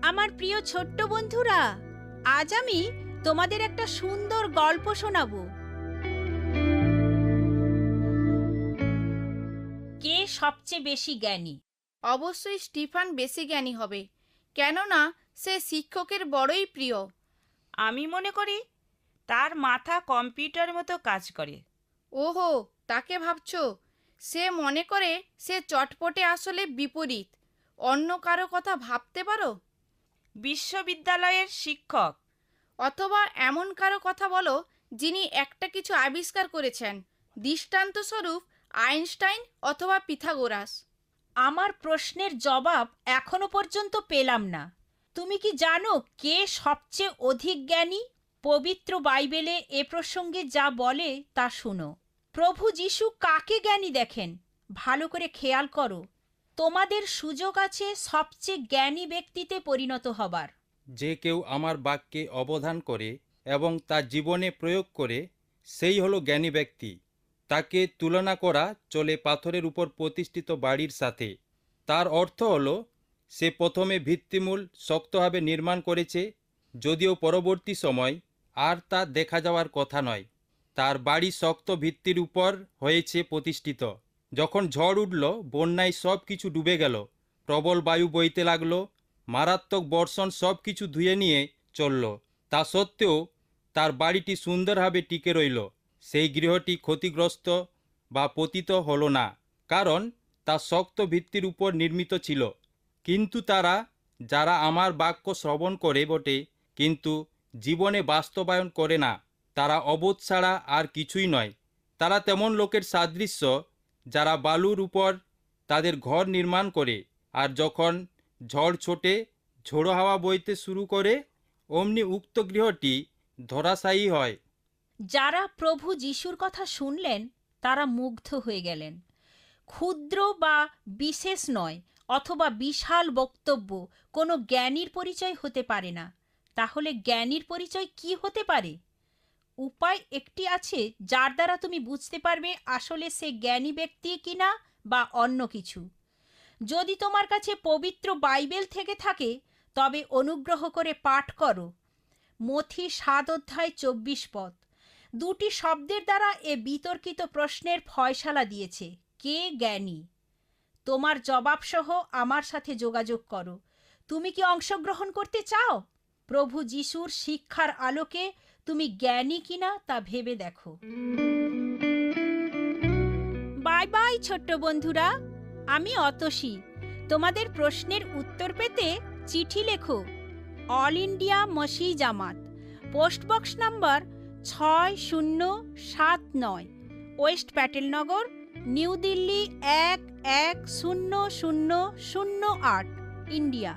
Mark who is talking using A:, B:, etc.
A: আমার প্রিয় ছোট্ট বন্ধুরা, আজ আমি তোমাদের একটা সুন্দর গল্প শোনাবো। কে সবচেয়ে বেশি জ্ঞানী?
B: অবশ্যই স্টিফান বেশি জ্ঞানী হবে, কেননা সে শিক্ষকের বড়ই প্রিয়।
C: আমি মনে করি তার মাথা কম্পিউটার মতো কাজ করে।
B: ওহো, তাকে ভাবছো? সে মনে করে সে চটপটে, আসলে বিপরীত। অন্য কারো কথা ভাবতে পারো?
C: বিশ্ববিদ্যালয়ের শিক্ষক।
B: অথবা এমন কারো কথা বলো যিনি একটা কিছু আবিষ্কার করেছেন, দৃষ্টান্তস্বরূপ আইনস্টাইন অথবা পিথাগোরাস।
A: আমার প্রশ্নের জবাব এখনো পর্যন্ত পেলাম না। তুমি কি জানো কে সবচেয়ে অধিক জ্ঞানী? পবিত্র বাইবেলে এ প্রসঙ্গে যা বলে তা শুনো। প্রভু যীশু কাকে জ্ঞানী দেখেন? ভালো করে খেয়াল করো। তোমাদের সুযোগ আছে সবচেয়ে জ্ঞানী ব্যক্তিতে পরিণত হবার।
D: যে কেউ আমার বাক্যে অবধান করে এবং তা জীবনে প্রয়োগ করে, সেই হলো জ্ঞানী ব্যক্তি। তাকে তুলনা করা চলে পাথরের উপর প্রতিষ্ঠিত বাড়ির সাথে। তার অর্থ হলো সে প্রথমে ভিত্তিমূল শক্তভাবে নির্মাণ করেছে, যদিও পরবর্তী সময় আর তা দেখা যাওয়ার কথা নয়। তার বাড়ি শক্ত ভিত্তির উপর হয়েছে প্রতিষ্ঠিত। যখন ঝড় উঠল, বন্যায় সব কিছু ডুবে গেল। প্রবল বায়ু বইতে লাগলো, মারাত্মক বর্ষণ সব কিছু ধুয়ে নিয়ে চলল। তা সত্ত্বেও তার বাড়িটি সুন্দরভাবে টিকে রইল। সেই গৃহটি ক্ষতিগ্রস্ত বা পতিত হলো না, কারণ তা শক্ত ভিত্তির উপর নির্মিত ছিল। কিন্তু তারা, যারা আমার বাক্য শ্রবণ করে বটে কিন্তু জীবনে বাস্তবায়ন করে না, তারা অবোধ ছাড়া আর কিছুই নয়। তারা তেমন লোকের সাদৃশ্য যারা বালুর উপর তাদের ঘর নির্মাণ করে, আর যখন ঝড় ছোটে, ঝোড়ো হাওয়া বইতে শুরু করে, অমনি উক্ত গৃহটি ধরাশায়ী হয়।
A: যারা প্রভু যিশুর কথা শুনলেন তারা মুগ্ধ হয়ে গেলেন। ক্ষুদ্র বা বিশেষ নয় অথবা বিশাল বক্তব্য কোনো জ্ঞানীর পরিচয় হতে পারে না। তাহলে জ্ঞানীর পরিচয় কি হতে পারে? উপায় একটি আছে যার দ্বারা তুমি বুঝতে পারবে আসলে সে জ্ঞানী ব্যক্তি কিনা বা অন্য কিছু। যদি তোমার কাছে পবিত্র বাইবেল থেকে থাকে তবে অনুগ্রহ করে পাঠ করো। মথি 7:24 দুটি শব্দের দ্বারা এ বিতর্কিত প্রশ্নের ফয়সালা দিয়েছে, কে জ্ঞানী। তোমার জবাবসহ আমার সাথে যোগাযোগ করো। তুমি কি অংশগ্রহণ করতে চাও? প্রভু যিশুর শিক্ষার আলোকে তুমি জ্ঞানী কিনা তা ভেবে দেখো। বাই বাই ছোট্ট বন্ধুরা, আমি অতসী। তোমাদের প্রশ্নের উত্তর পেতে চিঠি লেখো। All India Masih Jamaat, postbox number 6079, west Patelnagar, new Delhi 110008, India.